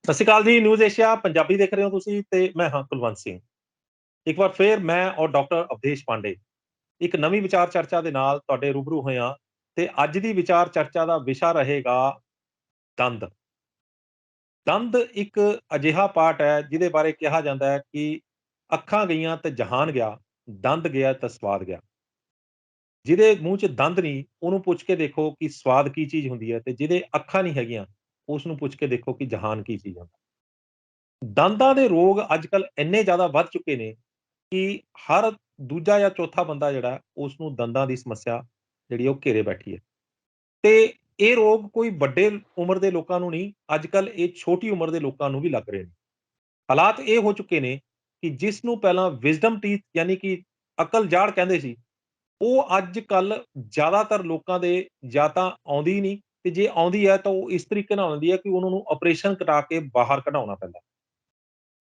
ਸਤਿ ਸ਼੍ਰੀ ਅਕਾਲ ਜੀ। News Asia Punjabi ਦੇਖ ਰਹੇ ਹੋ ਤੁਸੀਂ ਤੇ ਮੈਂ ਹਾਂ ਕੁਲਵੰਤ ਸਿੰਘ। ਇੱਕ ਵਾਰ ਫੇਰ ਮੈਂ ਔਰ ਡਾਕਟਰ ਅਵਧੇਸ਼ ਪਾਂਡੇ ਇੱਕ ਨਵੀਂ ਵਿਚਾਰ ਚਰਚਾ ਦੇ ਨਾਲ ਤੁਹਾਡੇ ਰੂਬਰੂ ਹੋਏ ਹਾਂ ਤੇ ਅੱਜ ਦੀ ਵਿਚਾਰ ਚਰਚਾ ਦਾ ਵਿਸ਼ਾ ਰਹੇਗਾ ਦੰਦ। ਦੰਦ ਇੱਕ ਅਜਿਹਾ ਪਾਰਟ ਹੈ ਜਿਹਦੇ ਬਾਰੇ ਕਿਹਾ ਜਾਂਦਾ ਹੈ ਕਿ ਅੱਖਾਂ ਗਈਆਂ ਤੇ ਜਹਾਨ ਗਿਆ, ਦੰਦ ਗਿਆ ਤਾਂ ਸਵਾਦ ਗਿਆ। ਜਿਹਦੇ ਮੂੰਹ 'ਚ ਦੰਦ ਨਹੀਂ ਉਹਨੂੰ ਪੁੱਛ ਕੇ ਦੇਖੋ ਕਿ ਸਵਾਦ ਕੀ ਚੀਜ਼ ਹੁੰਦੀ ਹੈ ਤੇ ਜਿਹਦੇ ਅੱਖਾਂ ਨਹੀਂ ਹੈਗੀਆਂ ਉਸ ਨੂੰ ਪੁੱਛ ਕੇ ਦੇਖੋ ਕਿ ਜਹਾਨ ਕੀ ਚੀਜ਼ ਹੈ। ਦੰਦਾਂ ਦੇ ਰੋਗ ਅੱਜ-ਕੱਲ੍ਹ ਇੰਨੇ ਜ਼ਿਆਦਾ ਵੱਧ ਚੁੱਕੇ ਨੇ ਕਿ ਹਰ ਦੂਜਾ ਜਾਂ ਚੌਥਾ ਬੰਦਾ ਜਿਹੜਾ ਉਸ ਨੂੰ ਦੰਦਾਂ ਦੀ ਸਮੱਸਿਆ ਜਿਹੜੀ ਉਹ ਘੇਰੇ ਬੈਠੀ ਹੈ। ਤੇ ਇਹ ਰੋਗ ਕੋਈ ਵੱਡੇ ਉਮਰ ਦੇ ਲੋਕਾਂ ਨੂੰ ਨਹੀਂ, ਅੱਜ-ਕੱਲ੍ਹ ਇਹ ਛੋਟੀ ਉਮਰ ਦੇ ਲੋਕਾਂ ਨੂੰ ਵੀ ਲੱਗ ਰਹੇ ਨੇ। ਹਾਲਾਤ ਇਹ ਹੋ ਚੁੱਕੇ ਨੇ ਕਿ ਜਿਸ ਨੂੰ ਪਹਿਲਾਂ ਵਿਜ਼ਡਮ ਟੀਥ ਯਾਨੀ ਕਿ ਅਕਲ ਜਾੜ ਕਹਿੰਦੇ ਸੀ, ਉਹ ਅੱਜ-ਕੱਲ੍ਹ ਜ਼ਿਆਦਾਤਰ ਲੋਕਾਂ ਦੇ ਜਾਂ ਤਾਂ ਆਉਂਦੀ ਹੀ ਨਹੀਂ ਤੇ ਜੇ ਆਉਂਦੀ ਹੈ ਤਾਂ ਉਹ ਇਸ ਤਰੀਕੇ ਨਾਲ ਆਉਂਦੀ ਹੈ ਕਿ ਉਹਨਾਂ ਨੂੰ ਆਪਰੇਸ਼ਨ ਕਰਾ ਕੇ ਬਾਹਰ ਕਢਾਉਣਾ ਪੈਂਦਾ।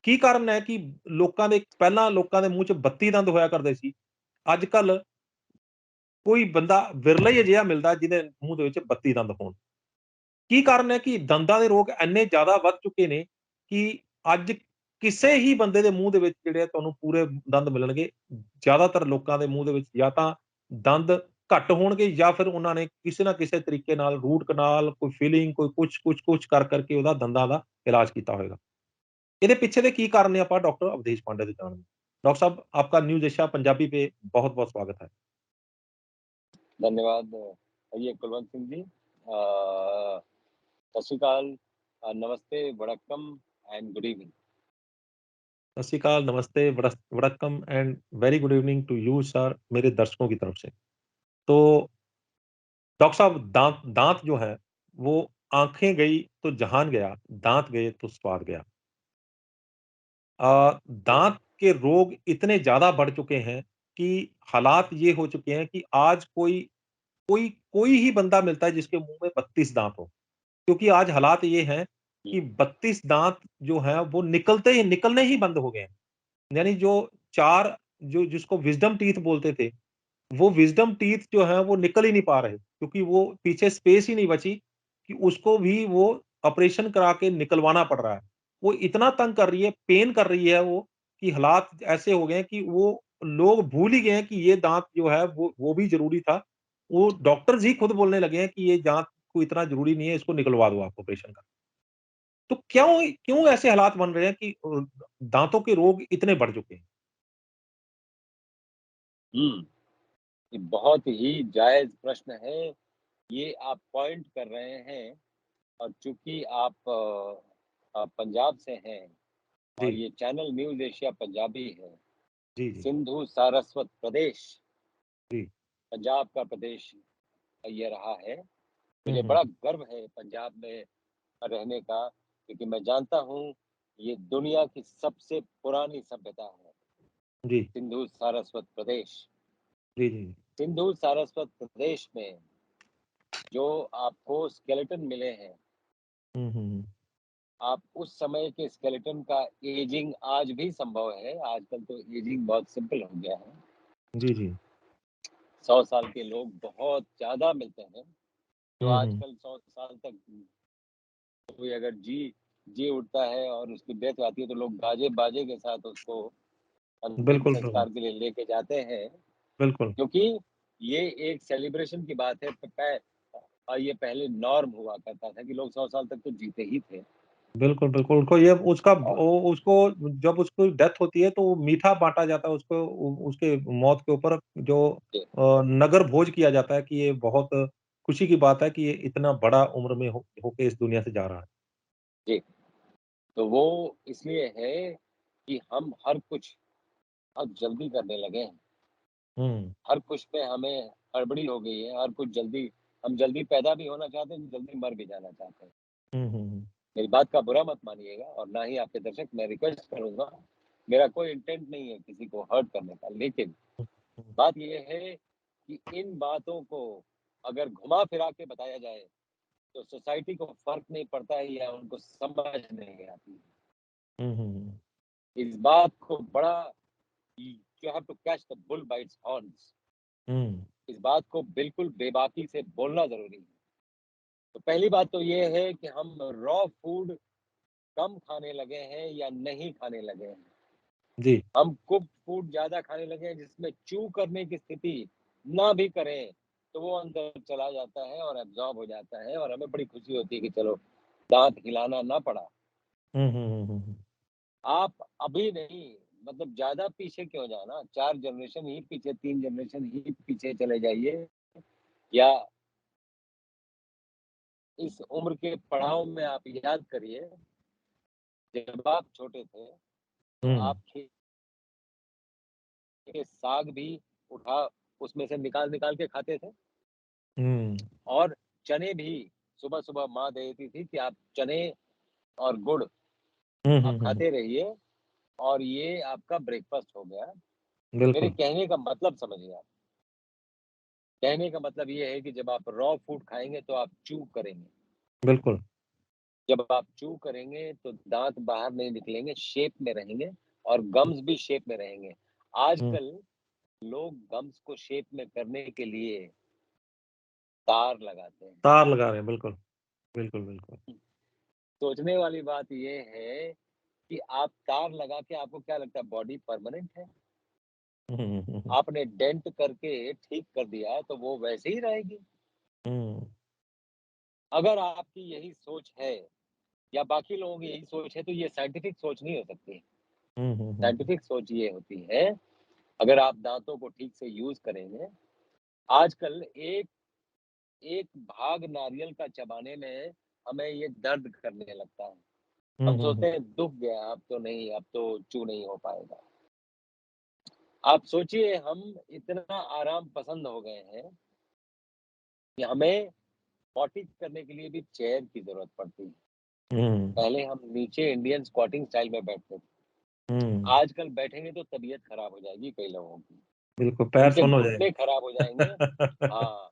ਕੀ ਕਾਰਨ ਹੈ ਕਿ ਪਹਿਲਾਂ ਲੋਕਾਂ ਦੇ ਮੂੰਹ 'ਚ 32 ਦੰਦ ਹੋਇਆ ਕਰਦੇ ਸੀ। ਅੱਜ-ਕੱਲ੍ਹ ਕੋਈ ਬੰਦਾ ਵਿਰਲਾ ਹੀ ਅਜਿਹਾ ਮਿਲਦਾ ਜਿਹਦੇ ਮੂੰਹ ਦੇ ਵਿੱਚ 32 ਦੰਦ ਹੋਣ। ਕੀ ਕਾਰਨ ਹੈ ਕਿ ਦੰਦਾਂ ਦੇ ਰੋਗ ਇੰਨੇ ਜ਼ਿਆਦਾ ਵੱਧ ਚੁੱਕੇ ਨੇ ਕਿ ਅੱਜ ਕਿਸੇ ਹੀ ਬੰਦੇ ਦੇ ਮੂੰਹ ਦੇ ਵਿੱਚ ਜਿਹੜੇ ਆ ਤੁਹਾਨੂੰ ਪੂਰੇ ਦੰਦ ਮਿਲਣਗੇ। ਜ਼ਿਆਦਾਤਰ ਲੋਕਾਂ ਦੇ ਮੂੰਹ ਦੇ ਵਿੱਚ ਜਾਂ ਤਾਂ ਦੰਦ ਘੱਟ ਹੋਣਗੇ ਜਾਂ ਫਿਰ ਉਹਨਾਂ ਨੇ ਕਿਸੇ ਨਾ ਕਿਸੇ ਤਰੀਕੇ ਨਾਲ ਰੂਟ ਕਨਾਲ, ਕੋਈ ਫਿਲਿੰਗ, ਕੋਈ ਕੁਛ ਕਰ ਕਰਕੇ ਉਹਦਾ ਦੰਦਾਂ ਦਾ ਇਲਾਜ ਕੀਤਾ ਹੋਏਗਾ। ਇਹਦੇ पीछे के की कारण है, ਆਪਾਂ डॉक्टर अवधेश पांडे से जानेंगे। डॉक्टर साहब, आपका न्यूज़ एशिया पंजाबी पे बहुत-बहुत स्वागत है। धन्यवाद। ये कुलवंत सिंह जी, सत श्री अकाल, नमस्ते, वड़क्कम एंड गुड इवनिंग। सत श्री अकाल, नमस्ते, वड़क्कम and very good evening to you sir, मेरे दर्शकों की तरफ से। तो डॉक्टर साहब, दाँत दाँत जो है वो आँखें गई तो जहान गया, दाँत गए तो स्वाद गया। दाँत के रोग इतने ज़्यादा बढ़ चुके हैं कि हालात ये हो चुके हैं कि आज कोई कोई कोई ही बंदा मिलता है जिसके मुँह में 32 दाँत हो। क्योंकि आज हालात ये हैं कि 32 दाँत जो हैं वो निकलने ही बंद हो गए हैं। यानी जो 4 जो जिसको विज़डम टीथ बोलते थे, वो विज़डम टीथ जो हैं वो निकल ही नहीं पा रहे क्योंकि वो पीछे स्पेस ही नहीं बची कि उसको भी वो ऑपरेशन करा के निकलवाना पड़ रहा है। वो इतना तंग कर रही है, पेन कर रही है वो कि हालात ऐसे हो गए हैं कि वो लोग भूल ही गए हैं कि ये दाँत जो है वो भी ज़रूरी था। वो डॉक्टर्स ही खुद बोलने लगे हैं कि ये दाँत कोई इतना ज़रूरी नहीं है, इसको निकलवा दो आप ऑपरेशन का। तो क्यों क्यों ऐसे हालात बन रहे हैं कि दाँतों के रोग इतने बढ़ चुके हैं? हुँ, ये बहुत ही जायज़ प्रश्न है। ये आप पॉइंट कर रहे हैं और चूँकि आप पंजाब से हैं जी, और ये चैनल न्यूज़ एशिया पंजाबी है, जी, जी, सिंधु सारस्वत प्रदेश, जी। पंजाब का प्रदेश ये रहा है। हुँ, मुझे हुँ, बड़ा गर्व है पंजाब में रहने का, क्योंकि मैं जानता हूँ ये दुनिया की सबसे पुरानी सभ्यता है, जी, सिंधु सारस्वत प्रदेश। जी, जी। सिंधु सारस्वत प्रदेश में जो आपको स्केलेटन मिले हैं, हुँ, हुँ, हुँ। आप उस समय के स्केलेटन का एजिंग आज भी संभव है। आजकल तो एजिंग बहुत सिंपल हो गया है। जी, जी। 100 साल के लोग बहुत ज़्यादा मिलते हैं, जो हुँ, हुँ। आजकल 100 साल तक कोई अगर जी उठता है और उसकी डेथ आती है तो लोग गाजे-बाजे के साथ उसको अंतिम बिल्कुल, बिल्कुल, संस्कार के लिए लेके जाते हैं, बिल्कुल। क्योंकि ये एक सेलिब्रेशन की बात है। ये पहले नॉर्म हुआ करता था कि लोग 100 साल तक तो जीते ही थे। बिल्कुल, बिल्कुल, उनको ये उसका और वो उसको जब उसको डेथ होती है तो वो मीठा बाँटा जाता है उसको उसके मौत के ऊपर जो जी, नगर भोज किया जाता है कि ये बहुत खुशी की बात है कि ये इतना बड़ा उम्र में होके इस दुनिया से जा रहा है। जी। तो वो इसलिए है कि हम हर कुछ अब जल्दी करने लगे हैं। हुँ। हर कुछ में हमें हड़बड़ी हो गई है, हर कुछ जल्दी, हम जल्दी पैदा भी होना चाहते हैं, जल्दी मर भी जाना चाहते हैं। हुँ, हुँ, हुँ। मेरी बात का बुरा मत मानिएगा और ना ही आपके दर्शक, मैं रिक्वेस्ट करूँगा, मेरा कोई इंटेंट नहीं है किसी को हर्ट करने का। लेकिन हुँ, हुँ। बात ये है कि इन बातों को अगर घुमा-फिरा के बताया जाए, तो सोसाइटी को फ़र्क नहीं पड़ता है या उनको समझ नहीं आती है। हुँ, हुँ, हुँ। इस बात को बड़ा, you have to catch the bull by its horns. हुँ। इस बात को बिल्कुल बेबाकी से बोलना ज़रूरी है। तो पहली बात तो ये है कि हम रॉ फूड कम खाने लगे हैं या नहीं खाने लगे हैं। जी। हम कुक्ड फूड ज़्यादा खाने लगे हैं जिसमें च्यू करने की स्थिति ना भी करें, तो वो अंदर चला जाता है और एब्ज़ॉर्ब हो जाता है और हमें बड़ी खुशी होती है कि चलो दाँत हिलाना ना पड़ा। हुँ, हुँ, हुँ, हुँ, हुँ। आप अभी नहीं, मतलब ज़्यादा पीछे क्यों जाना, 4 जनरेशन ही पीछे, 3 जनरेशन ही पीछे चले जाइए, या इस उम्र के पड़ाव में आप याद करिए, जब आप छोटे थे, तो हुँ, आप खेत के साग भी उठा उसमें से निकाल-निकाल के खाते थे, हुँ। और चने भी सुबह-सुबह माँ दे देती थी कि आप चने और गुड़ हुँ, आप हुँ, हुँ। खाते रहिए और ये आपका ब्रेकफ़ास्ट हो गया। मेरे बिल्कुल, कहने का मतलब समझिए आप, कहने का मतलब ये है कि जब आप रॉ फूड खाएँगे तो आप च्यू करेंगे। बिल्कुल। जब आप च्यू करेंगे तो दाँत बाहर नहीं निकलेंगे, शेप में रहेंगे और गम्स भी शेप में रहेंगे। हुँ, आजकल लोग गम्स को शेप में करने के लिए तार लगाते हैं। तार लगा रहे हैं, बिल्कुल। बिल्कुल, बिल्कुल। सोचने वाली बात ये है कि आप तार लगा के आपको क्या लगता है बॉडी परमानेंट है? हुँ, हुँ, हुँ, हुँ। आपने डेंट करके ठीक कर दिया तो वो वैसे ही रहेगी। हुँ, अगर आपकी यही सोच है या बाकी लोगों की यही सोच है तो ये साइंटिफिक सोच नहीं हो सकती। हुँ, हुँ, हुँ, हुँ। साइंटिफिक सोच ये होती है, अगर आप दाँतों को ठीक से यूज़ करेंगे, आजकल एक एक भाग नारियल का चबाने में हमें ये दर्द करने लगता है। हुँ, हम हुँ, हुँ। सोचते हैं दुख गया, अब तो नहीं, अब तो च्यू नहीं हो पाएगा। आप सोचिए हम इतना आराम पसंद हो गए हैं कि हमें पॉटी करने के लिए भी चेयर की ज़रूरत पड़ती है। हुँ, पहले हम नीचे इंडियन स्क्वाटिंग स्टाइल में बैठते थे। हुँ। आजकल बैठेंगे तो तबीयत खराब हो जाएगी कई लोगों की। बिल्कुल, पैर उनके सुन्न हो घुटने जाएँगे। खराब हो जाएँगे। हाँ,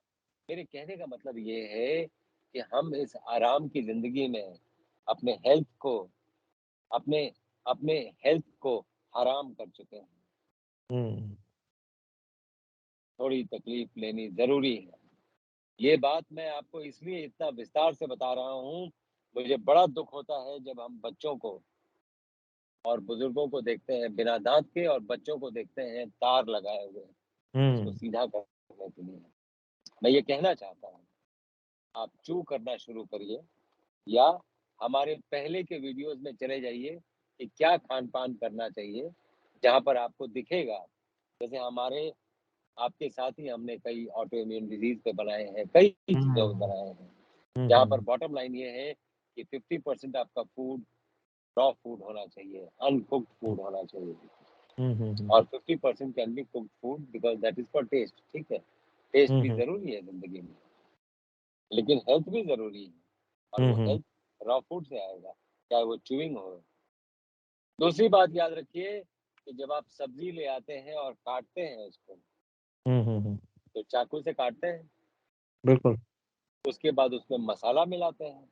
मेरे कहने का मतलब ये है कि हम इस आराम की ज़िंदगी में अपने हेल्थ को अपने अपने हेल्थ को हराम कर चुके हैं। हुँ, थोड़ी तकलीफ लेनी ज़रूरी है। ये बात मैं आपको इसलिए इतना विस्तार से बता रहा हूँ, मुझे बड़ा दुःख होता है जब हम बच्चों को और बुजुर्गों को देखते हैं बिना दाँत के और बच्चों को देखते हैं तार लगाए हुए, उसको हुँ, सीधा करने के लिए। मैं ये कहना चाहता हूँ, आप च्यू करना शुरू करिए, या हमारे पहले के वीडियोज़ में चले जाइए कि क्या खान-पान करना चाहिए, जहाँ पर आपको दिखेगा। जैसे हमारे आपके साथ ही हमने कई ऑटो इम्यून डिज़ीज़ पे बनाए हैं, कई चीज़ों पे हुँ, बनाए हैं। हुँ, जहाँ पर हुँ, बॉटम लाइन ये है कि 50% आपका फूड रॉ फूड होना चाहिए, अनकुक्ड हुँ, फूड होना चाहिए, हुँ, हुँ, हुँ, और 50% can be cooked food because that is for taste, ठीक है? टेस्ट हुँ, भी हुँ, ज़रूरी है ज़िंदगी में, लेकिन हेल्थ भी ज़रूरी है, और हुँ, वो हुँ, हेल्थ रॉ फूड से आएगा, चाहे वो च्यूइंग हो। दूसरी बात याद रखिए कि जब आप सब्ज़ी ले आते हैं और काटते हैं उसको, हुँ, हुँ, हुँ। तो चाकू से काटते हैं, बिल्कुल। उसके बाद उसमें मसाला मिलाते हैं,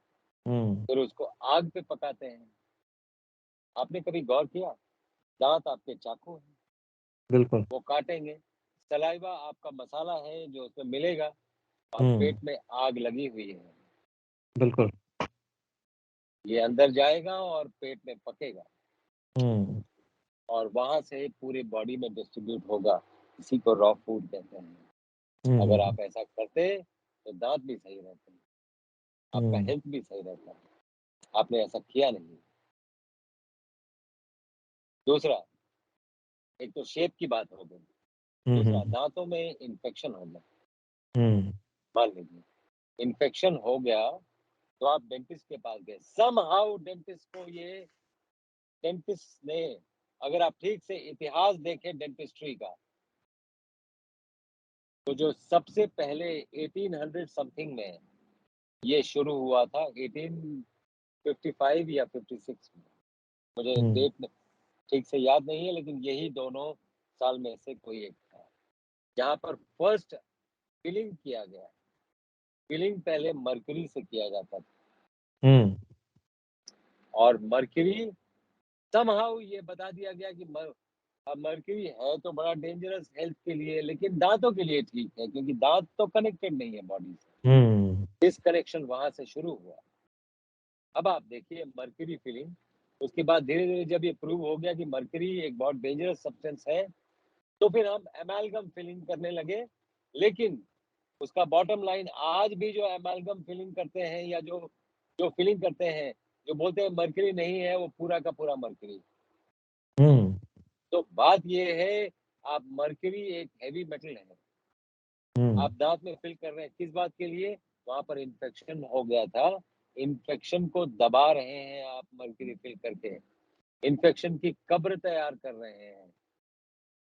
हुँ, फिर उसको आग पे पकाते हैं। आपने कभी गौर किया? दाँत आपके चाकू हैं, बिल्कुल। वो काटेंगे, सलाइवा आपका मसाला है जो उसमें मिलेगा, और हुँ, पेट में आग लगी हुई है। बिल्कुल। ये अंदर जाएगा और पेट में पकेगा हुँ, और वहाँ से पूरी बॉडी में डिस्ट्रीब्यूट होगा। इसी को रॉ फूड कहते हैं। हुँ, हुँ, अगर हुँ, आप ऐसा करते तो दाँत भी सही रहते हैं, आपका हुँ, हेल्थ भी सही रहता है। आपने ऐसा किया नहीं। दूसरा, एक तो शेप की बात हो गई। हुँ, दूसरा, हुँ, दाँतों में इन्फेक्शन हो गया। हुँ, मान लीजिए इन्फेक्शन हो गया तो आप डेंटिस्ट के पास गए। समहाउ डेंटिस्ट ने, अगर आप ठीक से इतिहास देखें डेंटिस्ट्री का, तो जो सबसे पहले 1800 समथिंग में ये शुरू हुआ था, 1855 या 56 में, मुझे हुँ, डेट ठीक से याद नहीं है, लेकिन यही दोनों साल में से कोई एक था, जहाँ पर फर्स्ट फिलिंग किया गया। फिलिंग पहले मरकरी से किया जाता था, हुँ, और मरकरी समहाउ ये बता दिया गया कि मरकरी है तो बड़ा डेंजरस हेल्थ के लिए, लेकिन दांतों के लिए ठीक है, क्योंकि दांत तो कनेक्टेड नहीं है बॉडी से। हुँ, डिसकनेक्शन वहां से शुरू हुआ। अब आप देखिए मरकरी फिलिंग उसके बाद धीरे-धीरे जब ये प्रूव हो गया कि मर्करी एक बहुत डेंजरस सब्सटेंस है, तो फिर हम एमालगम फिलिंग करने लगे। लेकिन उसका बॉटम लाइन आज भी जो एमालगम फिलिंग करते हैं या जो जो फिलिंग करते हैं, जो बोलते हैं मर्करी नहीं है, वो पूरा का पूरा मर्करी। हुँ, तो बात ये है, आप मर्करी एक हेवी मेटल है। हुँ, आप दाँत में फिल कर रहे हैं, किस बात के लिए? वहाँ पर इन्फेक्शन हो गया था। इन्फेक्शन को दबा रहे हैं आप मर्करी फिल करके। इन्फेक्शन की कब्र तैयार कर रहे हैं।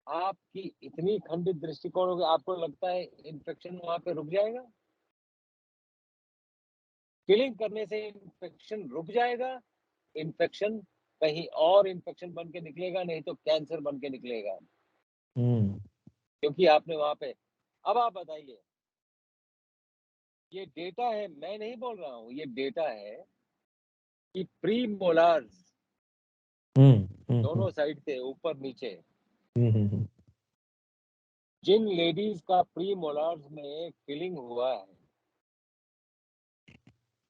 आपकी इतनी खंडित दृष्टिकोण हो गया, आपको लगता है इन्फेक्शन वहाँ पे रुक जाएगा? फिलिंग करने से इन्फेक्शन रुक जाएगा? इन्फेक्शन कहीं और इन्फेक्शन बन के निकलेगा, नहीं तो कैंसर बन के निकलेगा, हुँ, क्योंकि आपने वहाँ पे अब आप बताइए, ये डेटा है, मैं नहीं बोल रहा हूँ, ये डेटा है कि प्री मोलार्स हुँ, हुँ, हुँ, दोनों साइड थे, ऊपर-नीचे, हुँ, हुँ, हुँ, जिन लेडीज़ का प्री मोलार्स में फिलिंग हुआ है,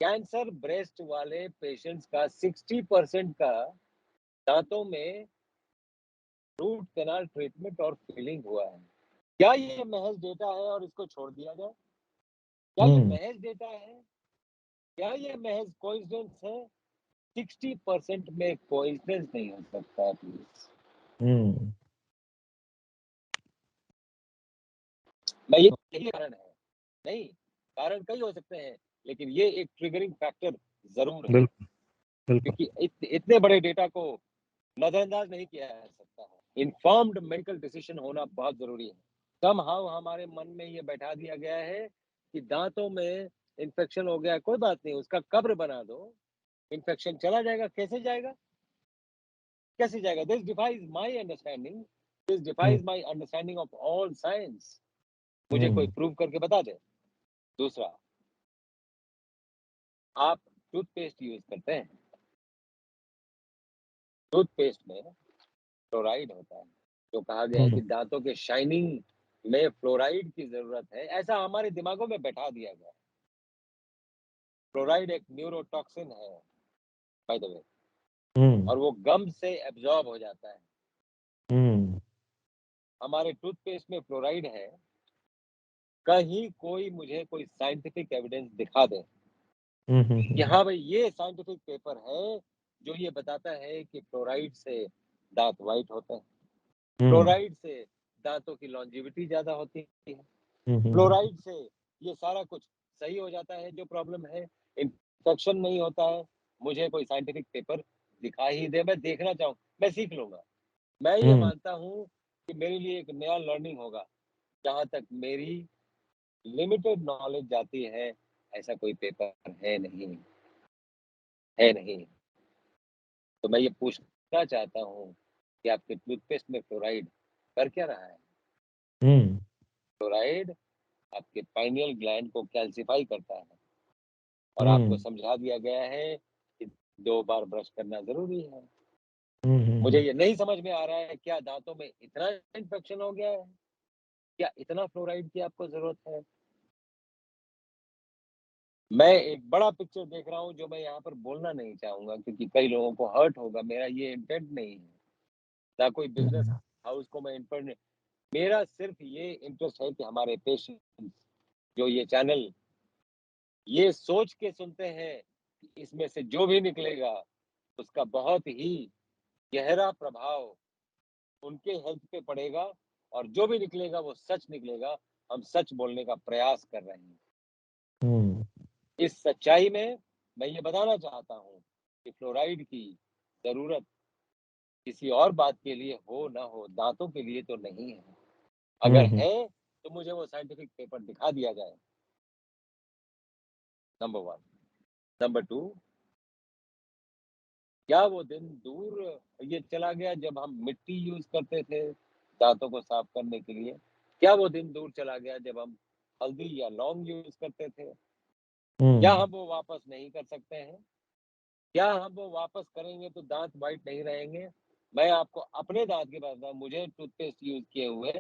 कैंसर ब्रेस्ट वाले पेशेंट्स का 60% का दाँतों में रूट कैनाल ट्रीटमेंट और फिलिंग हुआ है। क्या ये महज़ डेटा है और इसको छोड़ दिया जाए? क्या ये हुँ, महज़ डेटा है? क्या ये महज़ कोइंसिडेंस है? 60% में कोइंसिडेंस नहीं हो सकता प्लीज़। हुँ, मैं ये यही कारण है। नहीं, कारण कई हो सकते हैं, लेकिन ये एक ट्रिगरिंग फैक्टर ज़रूर है, बिल्कुल, बिल्कुल। क्योंकि इतने बड़े डेटा को नज़रअंदाज नहीं किया जा सकता है। इन्फॉर्म्ड मेडिकल डिसीजन होना बहुत ज़रूरी है। समहाउ हमारे मन में ये बैठा दिया गया है कि दाँतों में इन्फेक्शन हो गया है, कोई बात नहीं, उसका कब्र बना दो, इन्फेक्शन चला जाएगा। कैसे जाएगा? कैसे जाएगा? This defies my understanding, this hmm, defies my understanding of all science. मुझे कोई हुँ, प्रूव करके बता दे। दूसरा, आप टूथपेस्ट यूज़ करते हैं, टूथपेस्ट में फ्लोराइड होता है, जो कहा गया है हुँ, कि दाँतों के शाइनिंग में फ्लोराइड की ज़रूरत है, ऐसा हमारे दिमागों में बैठा दिया गया है। फ्लोराइड एक न्यूरोटॉक्सिन है, बाय द वे, हुँ, और वो गम से एब्ज़ॉर्ब हो जाता है। हुँ, हमारे टूथपेस्ट में फ्लोराइड है, कहीं कोई मुझे कोई साइंटिफिक एविडेंस दिखा दे हुँ, हुँ, कि हुँ, हाँ भाई, ये साइंटिफिक पेपर है, जो ये बताता है कि फ्लोराइड से दाँत व्हाइट होते हैं। हुँ, फ्लोराइड से दाँतों की लॉन्जेविटी ज़्यादा होती है। हुँ, हुँ, हुँ, फ्लोराइड से ये सारा कुछ सही हो जाता है जो प्रॉब्लम है, इन्फेक्शन नहीं होता है। मुझे कोई साइंटिफिक पेपर दिखा ही दे, मैं देखना चाहूँ, मैं सीख लूँगा। मैं ये हुँ, मानता हूँ कि मेरे लिए एक नया लर्निंग होगा, जहाँ तक मेरी लिमिटेड नॉलेज जाती है, ऐसा कोई पेपर है नहीं, है नहीं। तो मैं ये पूछना चाहता हूँ कि आपके टूथपेस्ट में फ्लोराइड कर क्या रहा है? हुँ, फ्लोराइड आपके पाइनियल ग्लैंड को कैल्सिफाई करता है और आपको हुँ, समझा दिया गया है कि 2 बार ब्रश करना ज़रूरी है। हुँ, हुँ, मुझे हुँ, ये नहीं समझ में आ रहा है, क्या दाँतों में इतना इन्फेक्शन हो गया है? क्या इतना फ्लोराइड की आपको ज़रूरत है? मैं एक बड़ा पिक्चर देख रहा हूँ जो मैं यहाँ पर बोलना नहीं चाहूँगा, क्योंकि कई लोगों को हर्ट होगा, मेरा ये इंटेंट नहीं है। ना कोई बिज़नेस हुँ, हाउस को मैं इंटर मेरा सिर्फ़ ये इंटरेस्ट है कि हमारे पेशेंट्स जो ये चैनल ये सोच के सुनते हैं कि इसमें से जो भी निकलेगा, उसका बहुत ही गहरा प्रभाव उनके हेल्थ पे पड़ेगा और जो भी निकलेगा वो सच निकलेगा। हम सच बोलने का प्रयास कर रहे हैं। हुँ, इस सच्चाई में मैं ये बताना चाहता हूँ कि फ्लोराइड की ज़रूरत किसी और बात के लिए हो ना हो, दाँतों के लिए तो नहीं है। अगर हुँ, हुँ, है, तो मुझे वो साइंटिफिक पेपर दिखा दिया जाए, नंबर 1। नंबर 2, क्या वो दिन दूर ये चला गया जब हम मिट्टी यूज़ करते थे दाँतों को साफ करने के लिए? क्या वो दिन दूर चला गया जब हम हल्दी या लौंग यूज़ करते थे? क्या हुँ, हम वो वापस नहीं कर सकते हैं? क्या हम वो वापस करेंगे तो दाँत व्हाइट नहीं रहेंगे? मैं आपको अपने दाँत की बात बताऊँ, मुझे टूथपेस्ट यूज़ किए हुए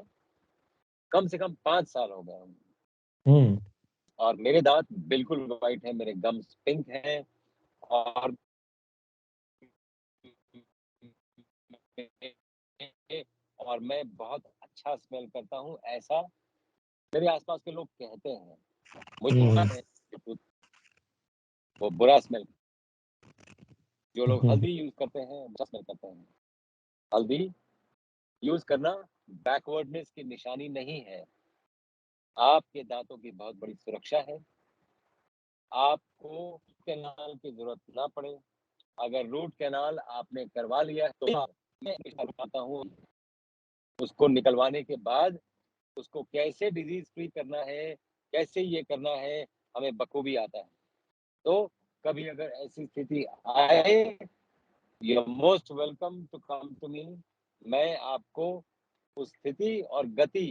कम से कम 5 साल हो गए होंगे हुँ, और मेरे दाँत बिल्कुल व्हाइट हैं, मेरे गम्स पिंक हैं और में और मैं बहुत अच्छा स्मेल करता हूँ, ऐसा मेरे आस-पास के लोग कहते हैं। मुझे पता हुँ, है कि वो बुरा स्मेल, जो लोग हुँ, हल्दी यूज़ करते हैं, बुरा स्मेल करते हैं। हल्दी यूज़ करना बैकवर्डनेस की निशानी नहीं है। आपके दाँतों की बहुत बड़ी सुरक्षा है। आपको कैनाल की ज़रूरत ना पड़े। अगर रूट कैनाल आपने करवा लिया है तो मैं हमेशा बताता हूँ, उसको निकलवाने के बाद उसको कैसे डिज़ीज़ फ्री करना है, कैसे ये करना है, हमें बखूबी आता है। तो कभी अगर ऐसी स्थिति आए, you are most welcome to come to me. मैं आपको उस स्थिति और गति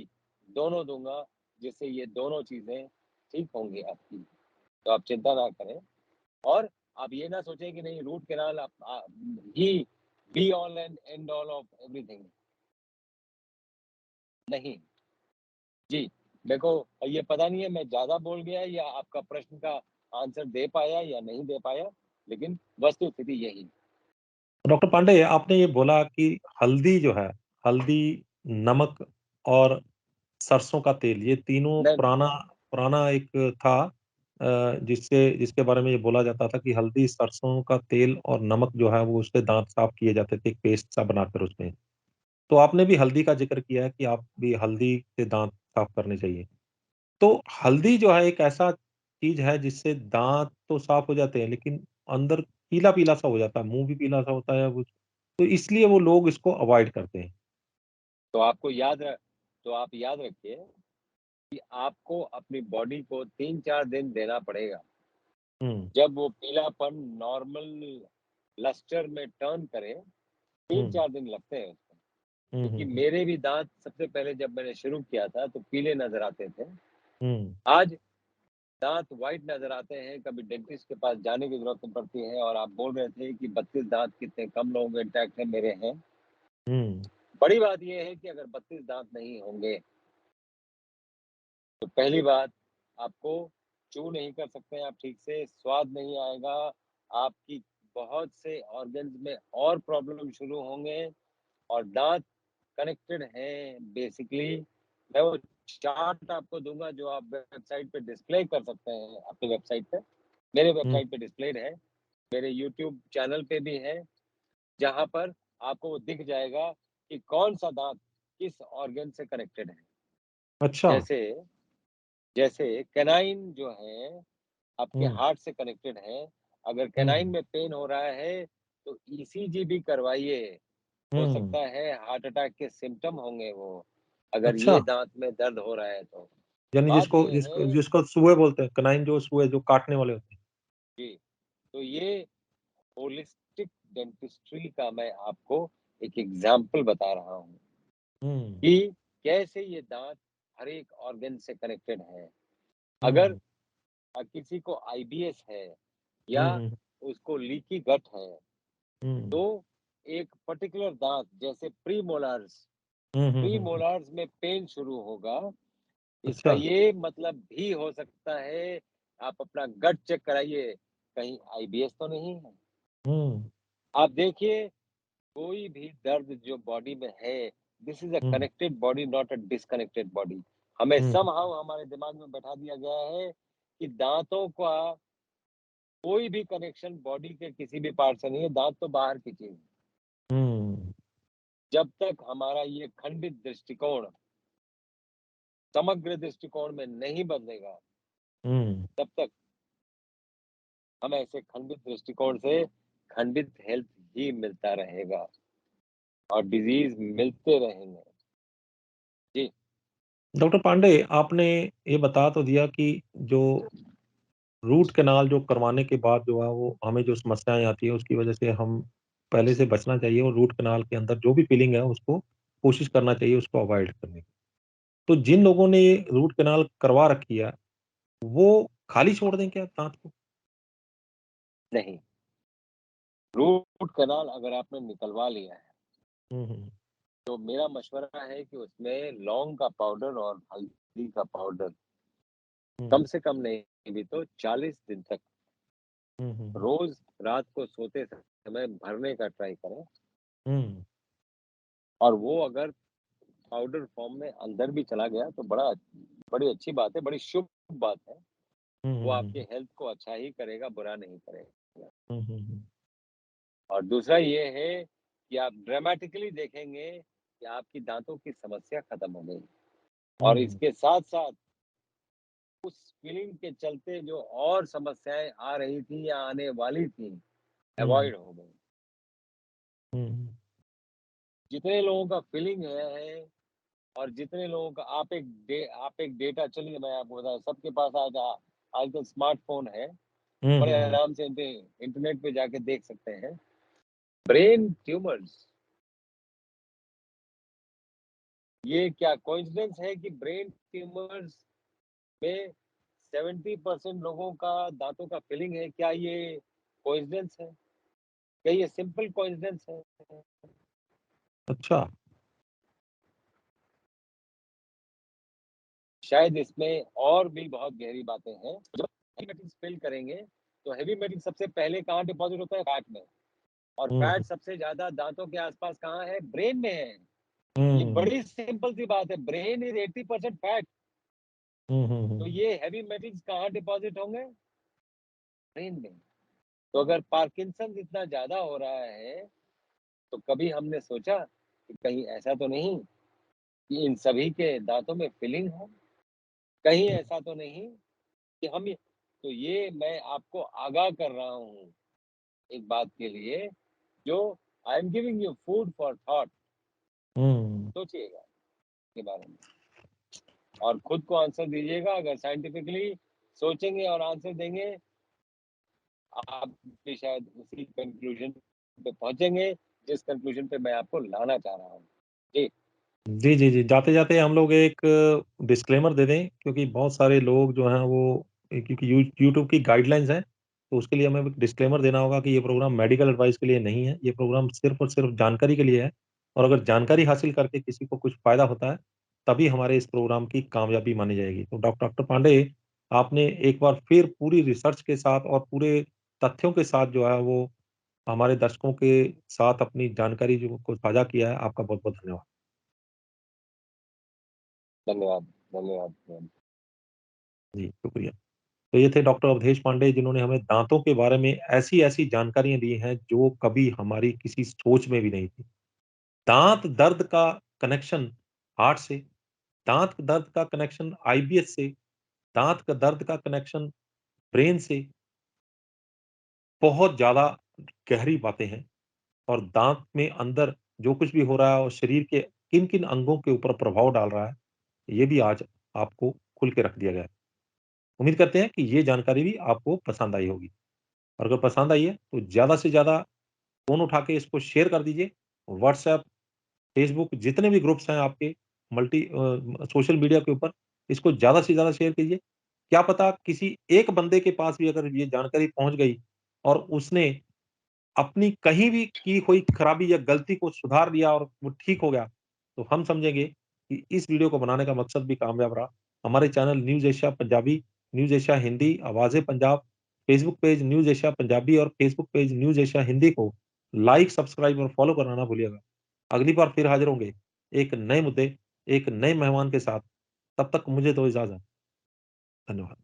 दोनों दूँगा, जिससे ये दोनों चीज़ें ठीक होंगी आपकी। तो आप चिंता ना करें और आप ये ना सोचें कि नहीं रूट कैनाल ही be all and end all of everything. नहीं। जी, मेरे को ये पता नहीं है मैं ज़्यादा बोल गया या आपका प्रश्न का आंसर दे पाया या नहीं दे पाया, लेकिन वस्तु स्थिति यही। डॉक्टर पांडे आपने ये बोला कि हल्दी जो है, हल्दी, नमक और सरसों का तेल ये तीनों नहीं, पुराना पुराना एक था जिससे जिसके बारे में ये बोला जाता था कि हल्दी, सरसों का तेल और नमक जो है वो उससे दाँत साफ किए जाते थे, एक पेस्ट सा बनाकर उसमें। तो आपने भी हल्दी का ज़िक्र किया है कि आप भी हल्दी से दाँत साफ करने चाहिए। तो हल्दी जो है एक ऐसा चीज़ है जिससे दाँत तो साफ हो जाते हैं लेकिन अंदर पीला-पीला सा हो जाता है, मुँह भी पीला सा होता है वो तो इसलिए वो लोग इसको अवॉइड करते हैं। तो तो आप याद रखिए कि आपको अपनी बॉडी को 3-4 दिन देना पड़ेगा। हुँ, जब वो पीलापन नॉर्मल लस्टर में टर्न करे, हुँ, 3-4 दिन लगते हैं उसको। हुँ, क्योंकि हुँ, हुँ, मेरे भी दाँत सबसे पहले जब मैंने शुरू किया था तो पीले नज़र आते थे। हुँ, आज दाँत व्हाइट नज़र आते हैं, कभी डेंटिस्ट के पास जाने की ज़रूरत नहीं पड़ती है और आप बोल रहे थे कि 32 दाँत कितने कम लोगों के इंटैक्ट हैं, मेरे हैं। हुँ, बड़ी बात ये है कि अगर 32 दाँत नहीं होंगे, तो पहली बात आपको च्यू नहीं कर सकते हैं आप ठीक से, स्वाद नहीं आएगा, आपकी बहुत से ऑर्गन्स में और प्रॉब्लम शुरू होंगे और दाँत कनेक्टेड हैं बेसिकली। मैं वो चार्ट आपको दूँगा जो आप वेबसाइट पे डिस्प्ले कर सकते हैं अपनी वेबसाइट पे। मेरे हुँ। वेबसाइट पे डिस्प्लेड है, मेरे यूट्यूब चैनल पे भी है, जहाँ पर आपको वो दिख जाएगा कि कौन-सा दाँत किस ऑर्गन से कनेक्टेड है। अच्छा। जैसे जैसे कैनाइन जो है, आपके हुँ, हार्ट से कनेक्टेड है। अगर कैनाइन हुँ, में पेन हो रहा है, तो ईसीजी भी करवाइए। हो हुँ। सकता है हार्ट अटैक के सिम्पटम होंगे वो, अगर अच्छा, ये दाँत में दर्द हो रहा है तो। यानी बात जिसको ये जिसको है जिसको सूए बोलते हैं, कनाइन जो सूए जो काटने वाले होते हैं। जी, तो ये होलिस्टिक डेंटिस्ट्री का मैं आपको एक एग्ज़ाम्पल बता रहा हूँ हुँ, कि कैसे ये दाँत हर एक ऑर्गन से कनेक्टेड है। अगर हुँ, किसी को आईबीएस है या हुँ, हुँ, उसको लीकी गट है, हुँ, तो एक पर्टिकुलर दाँत जैसे हुँ, हुँ, हुँ, हुँ। प्रीमोलार्स में पेन शुरू होगा, इसका अच्छा, ये मतलब भी हो सकता है आप अपना गट चेक कराइए, कहीं आईबीएस तो नहीं है। हुँ, आप देखिए कोई भी दर्द जो बॉडी में है, this is a hmm, connected body not a disconnected body. हमें हुँ, समहाउ हमारे दिमाग में बैठा दिया गया है कि दाँतों का कोई भी कनेक्शन बॉडी के किसी भी पार्ट से नहीं है, दाँत तो बाहर की चीज़ है। हुँ, जब तक हमारा ये खंडित दृष्टिकोण समग्र दृष्टिकोण में नहीं बदलेगा, हुँ। तब तक हम ऐसे खंडित दृष्टिकोण से खंडित हेल्थ ही मिलता रहेगा और डिज़ीज़ मिलते रहेंगे। जी, डॉक्टर पांडे आपने ये बता तो दिया कि जो रूट कैनाल जो करवाने के बाद जो है वो हमें जो समस्याएँ आती है उसकी वजह से हम पहले से बचना चाहिए और रूट कैनाल के अंदर जो भी फीलिंग है उसको कोशिश करना चाहिए उसको अवॉइड करने की। तो जिन लोगों ने ये रूट कैनाल करवा रखी है, वो खाली छोड़ दें क्या दाँत को? नहीं, रूट कैनाल अगर आपने निकलवा लिया है, हुँ, हुँ, तो मेरा मशवरा है कि उसमें लौंग का पाउडर और हल्दी का पाउडर हुँ, कम से कम नहीं भी तो 40 दिन तक हुँ, हुँ, रोज़ रात को सोते समय भरने का ट्राई करें। हुँ, और वो अगर पाउडर फॉर्म में अंदर भी चला गया तो बड़ी अच्छी बात है, बड़ी शुभ बात है। हुँ, वो हुँ, आपके हुँ। हेल्थ को अच्छा ही करेगा, बुरा नहीं करेगा। हुँ, हुँ, हुँ। और दूसरा ये है कि आप ड्रामेटिकली देखेंगे कि आपकी दाँतों की समस्या खत्म हो गई हुँ, और हुँ। इसके साथ-साथ उस फीलिंग के चलते जो और समस्याएँ आ रही थी या आने वाली थी, हुँ, अवॉइड हो गई। हुँ। जितने लोगों का फीलिंग है और जितने लोगों का आप एक डेटा, चलिए मैं आपको बताऊँ, सबके पास आज तो स्मार्टफ़ोन है, हुँ, बड़े हुँ, हुँ। आराम से इंटरनेट पे जाके देख सकते हैं। ब्रेन ट्यूमर्स, ये क्या कोइंसिडेंस है कि ब्रेन ट्यूमर्स में 70% लोगों का दाँतों का फीलिंग है? क्या ये कोइंसिडेंस है? क्या ये सिंपल कोइंसिडेंस है? अच्छा। शायद इसमें और भी बहुत गहरी बातें हैं। जब हेवी मेटल्स फ़िल करेंगे, तो हेवी मेटल सबसे पहले कहाँ डिपॉज़िट होता है? फैट में। और हुँ, फैट हुँ। सबसे ज़्यादा दाँतों के आस-पास कहाँ है? ब्रेन में है। ये हुँ। बड़ी सिंपल सी बात है, ब्रेन इज़ 80% फैट। हुँ, हुँ, तो हुँ। ये हेवी मेटल्स कहाँ डिपॉज़िट होंगे? ब्रेन में। तो अगर पार्किंसंस इतना ज़्यादा हो रहा है, तो कभी हमने सोचा कि कहीं ऐसा तो नहीं कि इन सभी के दाँतों में फिलिंग हो? कहीं ऐसा तो नहीं कि हम ये, तो ये मैं आपको आगाह कर रहा हूँ एक बात के लिए, जो I am giving you food for thought. हुँ। सोचिएगा इसके बारे में और खुद को आंसर दीजिएगा। अगर साइंटिफिकली सोचेंगे और आंसर देंगे, आप भी शायद उसी कंक्लूजन पे पहुँचेंगे, जिस कंक्लूजन पे मैं आपको लाना चाह रहा हूँ। जी, जी, जी, जी। जाते-जाते हम लोग एक डिस्क्लेमर दे दें क्योंकि बहुत सारे लोग जो हैं वो क्योंकि यूट्यूब की गाइडलाइंस हैं, तो उसके लिए हमें एक डिस्क्लेमर देना होगा कि ये प्रोग्राम मेडिकल एडवाइस के लिए नहीं है। ये प्रोग्राम सिर्फ़ और सिर्फ़ जानकारी के लिए है और अगर जानकारी हासिल करके किसी को कुछ फ़ायदा होता है, तभी हमारे इस प्रोग्राम की कामयाबी मानी जाएगी। तो डॉक्टर पांडे, आपने एक बार फिर पूरी रिसर्च के साथ और पूरे तथ्यों के साथ जो है वो हमारे दर्शकों के साथ अपनी जानकारी जो को साझा किया है। आपका बहुत-बहुत धन्यवाद। धन्यवाद, धन्यवाद। जी, शुक्रिया। तो ये थे डॉक्टर अवधेश पांडे जिन्होंने हमें दाँतों के बारे में ऐसी-ऐसी जानकारियाँ दी हैं जो कभी हमारी किसी सोच में भी नहीं थी। दाँत दर्द का कनेक्शन हार्ट से, दाँत दर्द का कनेक्शन आईबीएस से, दाँत का दर्द का कनेक्शन ब्रेन से, बहुत ज़्यादा गहरी बातें हैं और दाँत में अंदर जो कुछ भी हो रहा है और शरीर के किन-किन अंगों के ऊपर प्रभाव डाल रहा है, ये भी आज आपको खुल के रख दिया गया है। उम्मीद करते हैं कि ये जानकारी भी आपको पसंद आई होगी और अगर पसंद आई है तो ज़्यादा से ज़्यादा फ़ोन उठा के इसको शेयर कर दीजिए। व्हाट्सऐप, फेसबुक जितने भी ग्रुप्स हैं आपके सोशल मीडिया के ऊपर, इसको ज़्यादा से ज़्यादा शेयर कीजिए। क्या पता किसी एक बंदे के पास भी अगर ये जानकारी पहुँच गई और उसने अपनी कहीं भी की हुई खराबी या गलती को सुधार लिया और वो ठीक हो गया, तो हम समझेंगे कि इस वीडियो को बनाने का मकसद भी कामयाब रहा। हमारे channel news Asia Punjabi, news Asia Hindi, Awaaze Punjab, Facebook page news Asia Punjabi और Facebook page news Asia Hindi को लाइक, सब्सक्राइब और फॉलो करना ना भूलिएगा। अगली बार फिर हाज़िर होंगे, एक नए मुद्दे, एक नए मेहमान के साथ। तब तक मुझे दो इजाज़त। धन्यवाद।